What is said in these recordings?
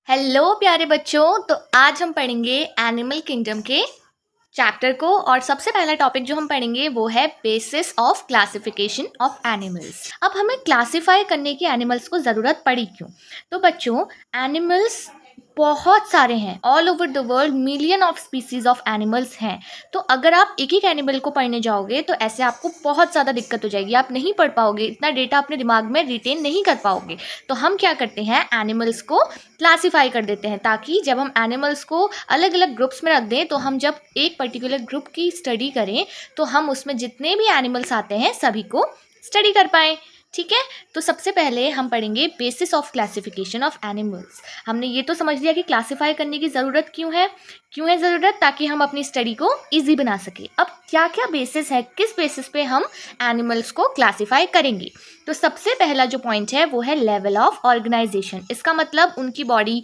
Hello प्यारे बच्चों। तो आज हम पढ़ेंगे एनिमल किंगडम के चैप्टर को और सबसे पहला टॉपिक जो हम पढ़ेंगे वो है basis of classification of animals. अब हमें क्लासिफाई करने की एनिमल्स को ज़रूरत पड़ी क्यों? तो बच्चों, एनिमल्स बहुत सारे हैं, all over the world million of species of animals हैं। तो अगर आप एक एक एनिमल को पढ़ने जाओगे तो ऐसे आपको बहुत ज़्यादा दिक्कत हो जाएगी, आप नहीं पढ़ पाओगे, इतना डेटा अपने दिमाग में रिटेन नहीं कर पाओगे। तो हम क्या करते हैं, एनिमल्स को क्लासीफाई कर देते हैं ताकि जब हम एनिमल्स को अलग अलग ग्रुप्स में रख दें तो हम जब एक पर्टिकुलर ग्रुप की स्टडी करें तो हम उसमें जितने भी एनिमल्स आते हैं सभी को स्टडी कर पाएँ। ठीक है, तो सबसे पहले हम पढ़ेंगे basis of classification of animals. हमने ये तो समझ लिया कि क्लासीफाई करने की ज़रूरत क्यों है ज़रूरत, ताकि हम अपनी स्टडी को इजी बना सकें। अब क्या क्या बेसिस है, किस बेसिस पे हम एनिमल्स को क्लासीफाई करेंगे? तो सबसे पहला जो पॉइंट है वो है लेवल ऑफ ऑर्गेनाइजेशन। इसका मतलब उनकी बॉडी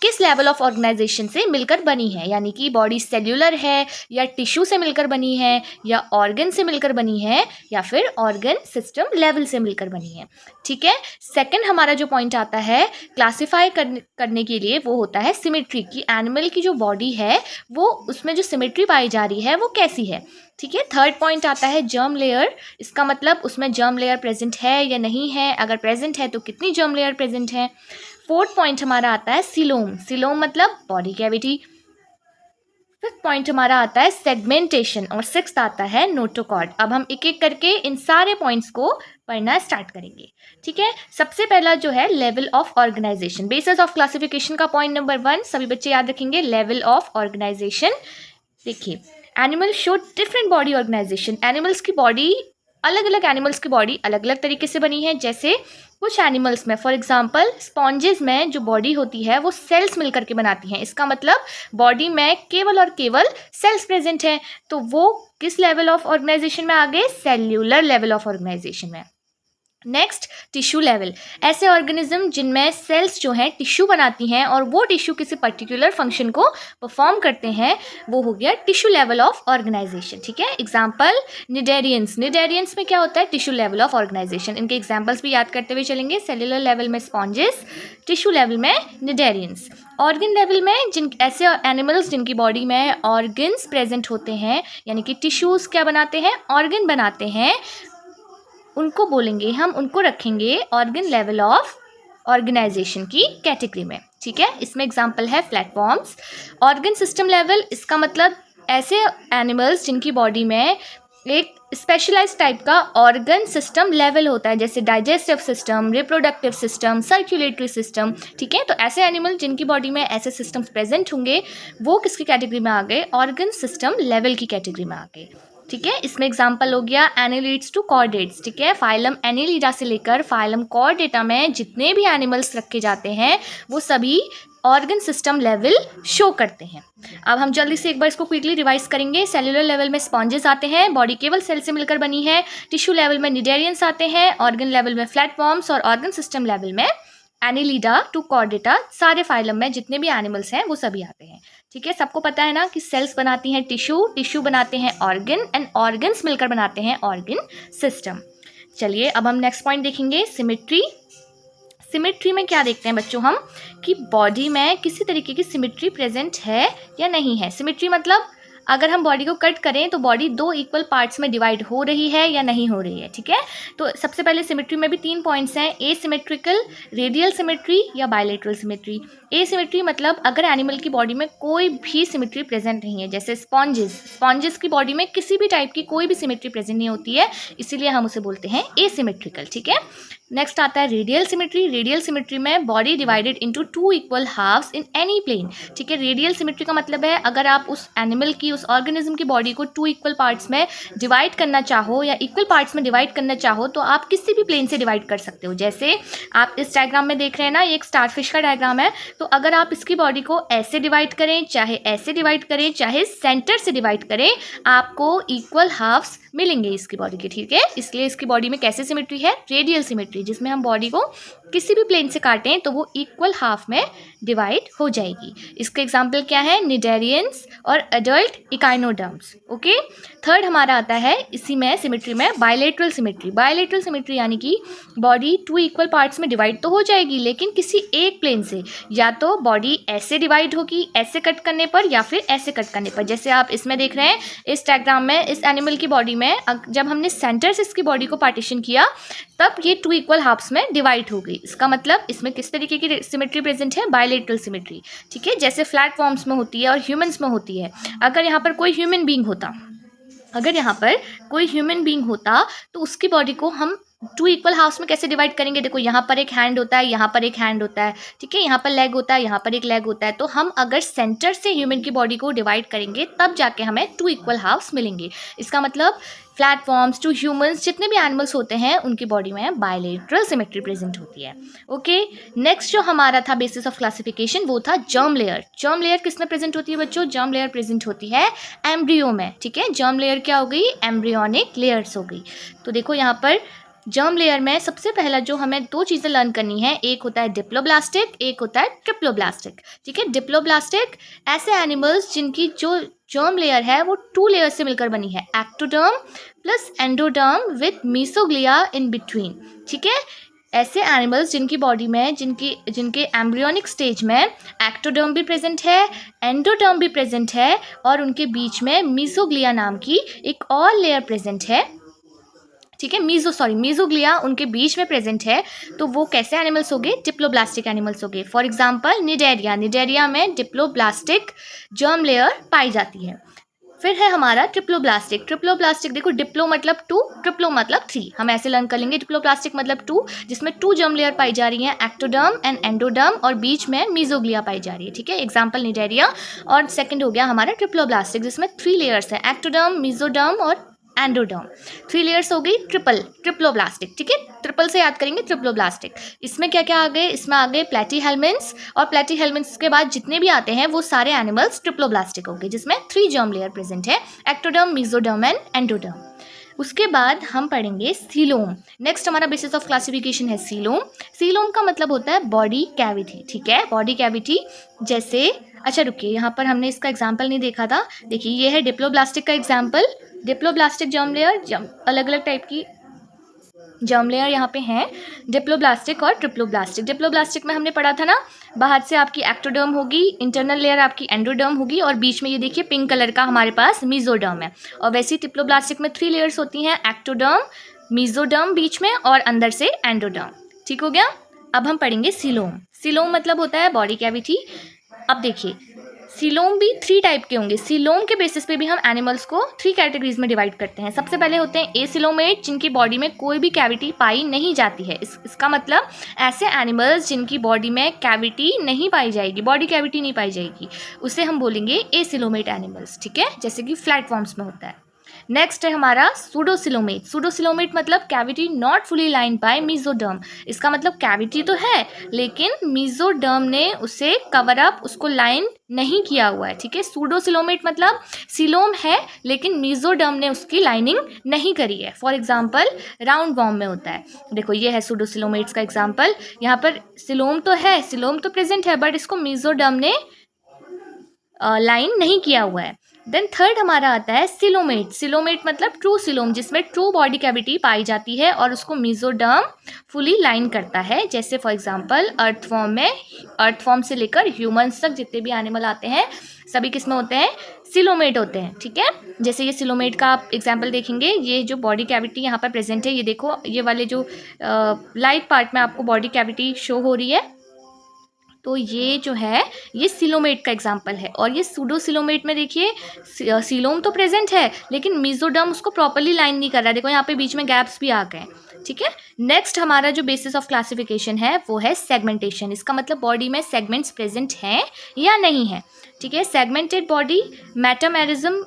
किस लेवल ऑफ ऑर्गेनाइजेशन से मिलकर बनी है, यानी कि बॉडी सेल्यूलर है या टिश्यू से मिलकर बनी है या ऑर्गन से मिलकर बनी है या फिर ऑर्गन सिस्टम लेवल से मिलकर बनी है। ठीक है, सेकंड हमारा जो पॉइंट आता है क्लासिफाई करने के लिए वो होता है सिमेट्री, की एनिमल की जो बॉडी है वो उसमें जो सिमेट्री पाई जा रही है वो कैसी है। ठीक है, थर्ड पॉइंट आता है जर्म लेयर। इसका मतलब उसमें जर्म लेयर प्रेजेंट है या नहीं है, अगर प्रेजेंट है तो कितनी जर्म लेयर प्रेजेंट है। फोर्थ पॉइंट हमारा आता है सिलोम। सिलोम मतलब बॉडी कैविटी। फिफ्थ पॉइंट हमारा आता है सेगमेंटेशन और सिक्स्थ आता है नोटोकॉर्ड। अब हम एक एक करके इन सारे पॉइंट्स को पढ़ना स्टार्ट करेंगे। ठीक है, सबसे पहला जो है level of organisation, basis of classification का पॉइंट नंबर 1 सभी बच्चे याद रखेंगे, लेवल ऑफ ऑर्गेनाइजेशन। देखिए, animal show different body organisation. Animals की बॉडी अलग अलग एनिमल्स की बॉडी अलग अलग तरीके से बनी है। जैसे कुछ एनिमल्स में, फॉर एग्जांपल स्पॉन्जेस में जो बॉडी होती है वो सेल्स मिलकर के बनाती हैं। इसका मतलब बॉडी में केवल और केवल सेल्स प्रेजेंट हैं। तो वो किस लेवल ऑफ ऑर्गेनाइजेशन में आ गए? सेल्यूलर लेवल ऑफ ऑर्गेनाइजेशन में। Next, tissue level. ऐसे ऑर्गेनिज्म जिनमें सेल्स जो हैं टिश्यू बनाती हैं और वो टिश्यू किसी पर्टिकुलर फंक्शन को परफॉर्म करते हैं, वो हो गया टिश्यू लेवल ऑफ ऑर्गेनाइजेशन। ठीक है, एग्जांपल निडेरियंस। निडेरियंस में क्या होता है? Tissue level of organisation. इनके एग्जांपल्स भी याद करते हुए चलेंगे। सेलुलर लेवल में स्पॉन्जेस, टिश्यू लेवल में निडेरियंस। ऑर्गन लेवल में जिन ऐसे एनिमल्स जिनकी बॉडी में ऑर्गन्स प्रेजेंट होते हैं, यानी कि टिश्यूज क्या बनाते हैं? ऑर्गन बनाते हैं, उनको बोलेंगे, हम उनको रखेंगे ऑर्गन लेवल ऑफ ऑर्गेनाइजेशन की कैटेगरी में। ठीक है, इसमें एग्जांपल है फ्लैटफॉर्म्स। ऑर्गन सिस्टम लेवल, इसका मतलब ऐसे एनिमल्स जिनकी बॉडी में एक स्पेशलाइज टाइप का ऑर्गन सिस्टम लेवल होता है, जैसे digestive system, reproductive system, circulatory system. ठीक है, तो ऐसे एनिमल जिनकी बॉडी में ऐसे सिस्टम्स प्रेजेंट होंगे वो किसकी कैटेगरी में आ गए? ऑर्गन सिस्टम लेवल की कैटेगरी में आ गए। ठीक है, इसमें एग्जांपल हो गया एनिलिड्स टू कॉर्डेट्स। ठीक है, फाइलम एनिलिडा से लेकर फाइलम कॉर्डेटा में जितने भी एनिमल्स रखे जाते हैं वो सभी ऑर्गन सिस्टम लेवल शो करते हैं। अब हम जल्दी से एक बार इसको क्विकली रिवाइज करेंगे। सेलुलर लेवल में स्पॉन्जेस आते हैं, बॉडी केवल सेल से मिलकर बनी है। टिश्यू लेवल में निडेरियंस आते हैं, ऑर्गन लेवल में फ्लैटफॉर्म्स और ऑर्गन सिस्टम लेवल में एनिलिडा टू कॉर्डेटा। सारे फाइलम में जितने भी एनिमल्स हैं वो सभी आते हैं। ठीक है, सबको पता है ना कि सेल्स बनाती हैं टिश्यू, टिश्यू बनाते हैं ऑर्गन एंड ऑर्गन्स मिलकर बनाते हैं ऑर्गन सिस्टम। चलिए अब हम नेक्स्ट पॉइंट देखेंगे, सिमेट्री। सिमेट्री में क्या देखते हैं बच्चों हम, कि बॉडी में किसी तरीके की सिमेट्री प्रेजेंट है या नहीं है। सिमेट्री मतलब अगर हम बॉडी को कट करें तो बॉडी 2 इक्वल पार्ट्स में डिवाइड हो रही है या नहीं हो रही है। ठीक है, तो सबसे पहले सिमेट्री में भी 3 पॉइंट्स हैं, एसिमेट्रिकल, रेडियल सिमेट्री या बायलेटरल सिमेट्री। एसिमेट्री मतलब अगर एनिमल की बॉडी में कोई भी सिमेट्री प्रेजेंट नहीं है, जैसे स्पॉन्जेस की बॉडी में किसी भी टाइप की कोई भी सिमेट्री प्रेजेंट नहीं होती है, इसीलिए हम उसे बोलते हैं एसिमेट्रिकल। ठीक है, नेक्स्ट आता है रेडियल सिमेट्री। रेडियल सिमेट्री में body divided into 2 equal halves in any plane. ठीक है, रेडियल सिमेट्री का मतलब है अगर आप उस एनिमल की, उस ऑर्गेनिज्म की बॉडी को 2 इक्वल पार्ट्स में डिवाइड करना चाहो या इक्वल पार्ट्स में डिवाइड करना चाहो तो आप किसी भी प्लेन से डिवाइड कर सकते हो। जैसे आप इस डायग्राम में देख रहे हैं ना, ये एक स्टारफिश का डायग्राम है, तो अगर आप इसकी बॉडी को ऐसे डिवाइड करें, चाहे ऐसे डिवाइड करें, चाहे सेंटर से डिवाइड करें, आपको इक्वल हाफ्स मिलेंगे इसकी बॉडी के। ठीक है, इसलिए इसकी बॉडी में कैसे सिमेट्री है? रेडियल सिमेट्री सिमेट्री, जिसमें हम बॉडी को किसी भी प्लेन से काटें तो वो इक्वल हाफ में डिवाइड हो जाएगी। इसका एग्जाम्पल क्या है? निडेरियंस और एडल्ट इकाइनोडर्म्स। ओके, थर्ड हमारा आता है इसी में सिमेट्री में बायलेटरल सिमेट्री। बायलेटरल सिमेट्री यानी कि बॉडी टू इक्वल पार्ट्स में डिवाइड तो हो जाएगी, लेकिन किसी एक प्लेन से, या तो बॉडी ऐसे डिवाइड होगी ऐसे कट करने पर, या फिर ऐसे कट करने पर। जैसे आप इसमें देख रहे हैं इस डायग्राम में, इस एनिमल की बॉडी में जब हमने सेंटर से इसकी बॉडी को पार्टीशन किया तब ये टू इक्वल हाफ्स में डिवाइड हो गई। इसका मतलब इसमें किस तरीके की सिमेट्री प्रेजेंट है? Bilateral symmetry. ठीक है, जैसे फ्लैट फॉर्म्स में होती है और ह्यूमंस में होती है। अगर यहाँ पर कोई ह्यूमन बीइंग होता, तो उसकी बॉडी को हम टू इक्वल हाफ्स में कैसे डिवाइड करेंगे? देखो, यहाँ पर एक हैंड होता है, यहाँ पर एक हैंड होता है, ठीक है, यहाँ पर लेग होता है, यहाँ पर एक लेग होता है। तो हम अगर सेंटर से ह्यूमन की बॉडी को डिवाइड करेंगे तब जाके हमें टू इक्वल हाफ्स मिलेंगे। इसका मतलब फ्लैट फॉर्म्स टू ह्यूमंस, जितने भी एनिमल्स होते हैं उनकी बॉडी में बायलेटरल सिमेट्री प्रेजेंट होती है। ओके, नेक्स्ट जो हमारा था बेसिस ऑफ क्लासिफिकेशन वो था जर्म लेयर। जर्म लेयर किस में प्रेजेंट होती है बच्चों? जर्म लेयर प्रेजेंट होती है एम्ब्रियो में। ठीक है, जर्म लेयर क्या हो गई? एम्ब्रियोनिक लेयर्स हो गई। तो देखो यहाँ पर जर्म लेयर में सबसे पहला जो हमें दो चीज़ें लर्न करनी है, एक होता है डिप्लोब्लास्टिक, एक होता है ट्रिप्लोब्लास्टिक। ठीक है, डिप्लोब्लास्टिक ऐसे एनिमल्स जिनकी जो जर्म लेयर है वो टू लेयर से मिलकर बनी है, ectoderm plus endoderm with mesoglea in between. ठीक है, ऐसे एनिमल्स जिनकी बॉडी में जिनके एम्ब्रियोनिक स्टेज में एक्टोडर्म भी प्रेजेंट है, एंडोडर्म भी प्रेजेंट है, और उनके बीच में मीसोग्लिया नाम की एक और लेयर प्रेजेंट है। ठीक है, मीजोग्लिया उनके बीच में प्रेजेंट है। तो वो कैसे एनिमल्स हो गए? डिप्लोब्लास्टिक एनिमल्स हो गए। फॉर एग्जांपल निडेरिया में डिप्लोब्लास्टिक जर्म लेयर पाई जाती है। फिर है हमारा ट्रिप्लोब्लास्टिक। देखो, डिप्लो मतलब टू, ट्रिप्लो मतलब थ्री। हम ऐसे लर्न कर लेंगे, डिप्लोब्लास्टिक मतलब टू, जिसमें टू जर्म लेयर पाई जा रही हैं, एक्टोडर्म एंड एंडोडर्म, और बीच में मीजोग्लिया पाई जा रही है। ठीक है, एग्जाम्पल निडेरिया। और सेकंड हो गया हमारा ट्रिप्लोब्लास्टिक, जिसमें थ्री लेयर्स है, एक्टोडर्म, मीजोडर्म और एंडोडर्म। थ्री लेयर्स हो गई ट्रिप्लोब्लास्टिक। ठीक है, ट्रिपल से याद करेंगे ट्रिप्लोब्लास्टिक। इसमें क्या क्या आ गए? इसमें आ गए प्लेटीहेल्मिन्थ्स, और प्लेटीहेल्मिन्थ्स के बाद जितने भी आते हैं वो सारे एनिमल्स ट्रिप्लोब्लास्टिक हो गए, जिसमें थ्री जर्म लेयर प्रेजेंट है, एक्टोडर्म, मीजोडर्म एंड एंडोडर्म। उसके बाद हम पढ़ेंगे सीलोम। नेक्स्ट हमारा बेसिस ऑफ क्लासिफिकेशन है सीलोम। सीलोम का मतलब होता है बॉडी कैविटी। ठीक है, बॉडी कैविटी जैसे, अच्छा रुकिए, यहाँ पर हमने इसका एग्जाम्पल नहीं देखा था। देखिए, ये है डिप्लोब्लास्टिक का एग्जाम्पल। डिप्लोब्लास्टिक जर्म लेयर, अलग अलग टाइप की जर्म लेयर यहाँ पे हैं, डिप्लोब्लास्टिक और ट्रिप्लोब्लास्टिक। डिप्लोब्लास्टिक में हमने पढ़ा था ना, बाहर से आपकी एक्टोडर्म होगी, इंटरनल लेयर आपकी एंडोडर्म होगी, और बीच में ये देखिए पिंक कलर का हमारे पास मीजोडर्म है। और वैसे ही ट्रिप्लोब्लास्टिक में थ्री लेयर्स होती हैं, एक्टोडर्म, मीजोडर्म बीच में, और अंदर से एंडोडर्म। ठीक हो गया। अब हम पढ़ेंगे सीलोम। सीलोम मतलब होता है बॉडी कैविटी। अब देखिए, सीलोम भी थ्री टाइप के होंगे। सीलोम के बेसिस पे भी हम एनिमल्स को थ्री कैटेगरीज में डिवाइड करते हैं। सबसे पहले होते हैं एसिलोमेट, जिनकी बॉडी में कोई भी कैविटी पाई नहीं जाती है। इसका मतलब ऐसे एनिमल्स जिनकी बॉडी में कैविटी नहीं पाई जाएगी, बॉडी कैविटी नहीं पाई जाएगी, उसे हम बोलेंगे एसिलोमेट एनिमल्स। ठीक है, जैसे कि फ्लैट फॉर्म्स में होता है। नेक्स्ट है हमारा सूडोसिलोमेट। सूडोसिलोमेट मतलब cavity not fully line by mesoderm. इसका मतलब कैविटी तो है, लेकिन मीजोडर्म ने उसे कवर अप, उसको लाइन नहीं किया हुआ है। ठीक है, सूडोसिलोमेट मतलब सिलोम है लेकिन मीजोडर्म ने उसकी लाइनिंग नहीं करी है। फॉर एग्जाम्पल राउंड वॉर्म में होता है। देखो, ये है सूडोसिलोमेट्स का एग्जाम्पल। यहाँ पर सिलोम तो है, सिलोम तो प्रेजेंट है, बट इसको मीजोडर्म ने लाइन नहीं किया हुआ है। देन थर्ड हमारा आता है सिलोमेट। सिलोमेट मतलब ट्रू सिलोम, जिसमें ट्रू बॉडी कैविटी पाई जाती है और उसको मीजोडर्म फुली लाइन करता है। जैसे फॉर एग्जांपल अर्थवॉर्म में, अर्थवॉर्म से लेकर ह्यूमंस तक जितने भी एनिमल आते हैं सभी किस में होते हैं? सिलोमेट होते हैं। ठीक है, जैसे ये सिलोमेट का आप एग्जाम्पल देखेंगे, ये जो बॉडी कैविटी यहाँ पर प्रेजेंट है, ये देखो, ये वाले जो लाइट पार्ट में आपको बॉडी कैविटी शो हो रही है, तो ये जो है ये सिलोमेट का एग्जाम्पल है। और ये सूडोसिलोमेट में देखिए सिलोम तो प्रेजेंट है लेकिन मीजोडर्म उसको प्रॉपरली लाइन नहीं कर रहा है। देखो, यहाँ पे बीच में गैप्स भी आ गए। ठीक है, नेक्स्ट हमारा जो बेसिस ऑफ क्लासिफिकेशन है वो है सेगमेंटेशन। इसका मतलब बॉडी में सेगमेंट्स प्रेजेंट हैं या नहीं है। ठीक है, सेगमेंटेड बॉडी, मेटामेरिज्म।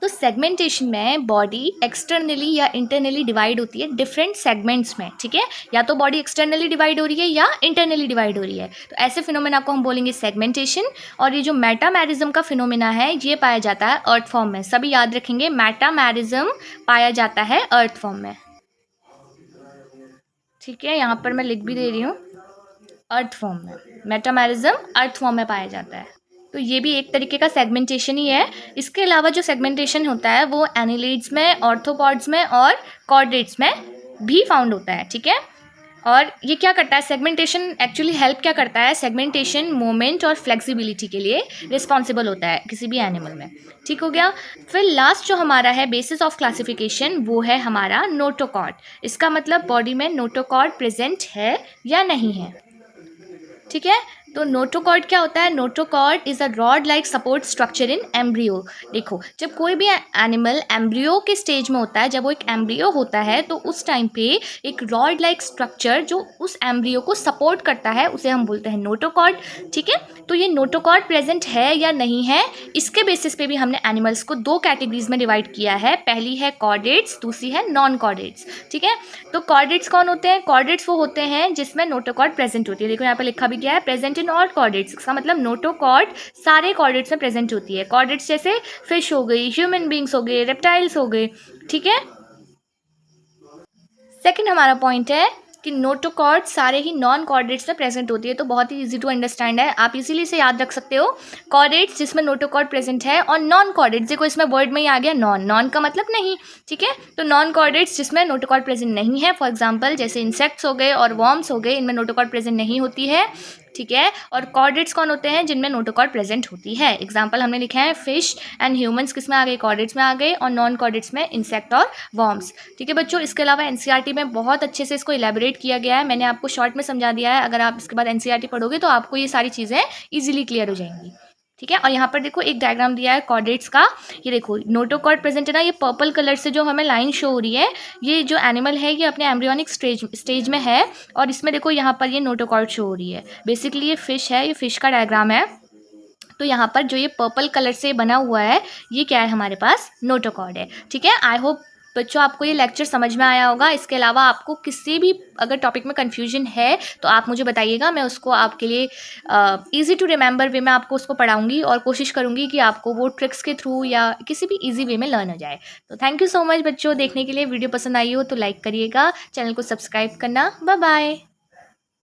तो सेगमेंटेशन में बॉडी एक्सटर्नली या इंटरनली डिवाइड होती है डिफरेंट सेगमेंट्स में। ठीक है, या तो बॉडी एक्सटर्नली डिवाइड हो रही है या इंटरनली डिवाइड हो रही है, तो ऐसे फिनोमेना को हम बोलेंगे सेगमेंटेशन। और ये जो मेटामेरिज्म का फिनोमेना है ये पाया जाता है अर्थ फॉर्म में। सभी याद रखेंगे, मेटामेरिज्म पाया जाता है अर्थ फॉर्म में। ठीक है, यहाँ पर मैं लिख भी दे रही हूँ, अर्थ फॉर्म में। मेटामेरिज्म अर्थ फॉर्म में पाया जाता है। तो ये भी एक तरीके का सेगमेंटेशन ही है। इसके अलावा जो सेगमेंटेशन होता है वो एनिलिड्स में, ऑर्थोपॉड्स में और कॉर्डेट्स में भी फाउंड होता है। ठीक है, और ये क्या करता है, सेगमेंटेशन एक्चुअली हेल्प क्या करता है, सेगमेंटेशन मोमेंट और फ्लेक्सिबिलिटी के लिए रिस्पॉन्सिबल होता है किसी भी एनिमल में। ठीक हो गया। फिर लास्ट जो हमारा है बेसिस ऑफ क्लासिफिकेशन, वो है हमारा नोटोकॉर्ड। इसका मतलब बॉडी में नोटोकॉर्ड प्रेजेंट है या नहीं है। ठीक है, तो नोटोकॉर्ड क्या होता है, notochord is a rod like support structure in embryo. देखो, जब कोई भी एनिमल एम्ब्रियो के स्टेज में होता है, जब वो एक एम्ब्रियो होता है तो उस टाइम पे एक रॉड लाइक स्ट्रक्चर जो उस एम्ब्रियो को सपोर्ट करता है उसे हम बोलते हैं नोटोकॉर्ड। ठीक है, तो ये नोटोकॉर्ड प्रेजेंट है या नहीं है, इसके बेसिस पे भी हमने एनिमल्स को दो कैटेगरीज में डिवाइड किया है। पहली है कॉर्डेट्स, दूसरी है नॉन कॉर्डेट्स। ठीक है, तो कॉर्डेट्स कौन होते हैं, कॉर्डेट्स वो होते हैं जिसमें नोटोकॉर्ड प्रेजेंट होती है। देखो यहाँ पे लिखा भी गया है प्रेजेंट इन ऑल कॉर्डेट्स, इसका मतलब नोटोकॉर्ड सारे कॉर्डेट्स में प्रेजेंट होती है। कॉर्डेट्स जैसे फिश हो गई, ह्यूमन बींग्स हो गए, रेप्टाइल्स हो गए। ठीक है, सेकंड हमारा पॉइंट है कि नोटोकॉर्ड सारे ही नॉन कॉर्डेट्स में प्रेजेंट होती है। तो बहुत ही इजी टू अंडरस्टैंड है, आप इजीली से याद रख सकते हो। कॉर्डेट्स जिसमें नोटोकॉर्ड प्रेजेंट है, और नॉन कॉर्डेट्स, देखो इसमें वर्ड में ही आ गया नॉन, नॉन का मतलब नहीं। ठीक है, तो नॉन कॉर्डेट्स जिसमें नोटोकॉर्ड प्रेजेंट नहीं है, फॉर एग्जाम्पल जैसे इंसेक्ट्स हो गए और वॉर्म्स हो गए, इनमें नोटोकॉर्ड प्रेजेंट नहीं होती है। ठीक है, और कॉर्डेट्स कौन होते हैं, जिनमें नोटोकॉर्ड प्रेजेंट होती है। एग्जाम्पल हमने लिखे हैं फिश एंड ह्यूमंस, किस में आ गए, कॉर्डेट्स में आ गए, और नॉन कॉर्डेट्स में इंसेक्ट और वॉर्म्स। ठीक है बच्चों, इसके अलावा एनसीईआरटी में बहुत अच्छे से इसको इलेबोरेट किया गया है, मैंने आपको शॉर्ट में समझा दिया है। अगर आप इसके बाद एनसीईआरटी पढ़ोगे तो आपको ये सारी चीज़ें ईजिली क्लियर हो जाएंगी। ठीक है, और यहाँ पर देखो एक डायग्राम दिया है कॉर्डेट्स का। ये देखो नोटोकॉर्ड प्रेजेंट है ना, ये पर्पल कलर से जो हमें लाइन शो हो रही है, ये जो एनिमल है ये अपने एम्ब्रियोनिक स्टेज में है, और इसमें देखो यहाँ पर ये नोटोकॉर्ड शो हो रही है। बेसिकली ये फिश है, ये फिश का डायग्राम है। तो यहाँ पर जो ये पर्पल कलर से बना हुआ है, ये क्या है, हमारे पास नोटोकॉर्ड है। ठीक है, आई होप बच्चों आपको ये लेक्चर समझ में आया होगा। इसके अलावा आपको किसी भी अगर टॉपिक में कन्फ्यूजन है तो आप मुझे बताइएगा, मैं उसको आपके लिए इजी टू रिमेंबर वे में आपको उसको पढ़ाऊंगी, और कोशिश करूंगी कि आपको वो ट्रिक्स के थ्रू या किसी भी इजी वे में लर्न हो जाए। तो थैंक यू सो मच बच्चों देखने के लिए। वीडियो पसंद आई हो तो लाइक करिएगा, चैनल को सब्सक्राइब करना। Bye bye.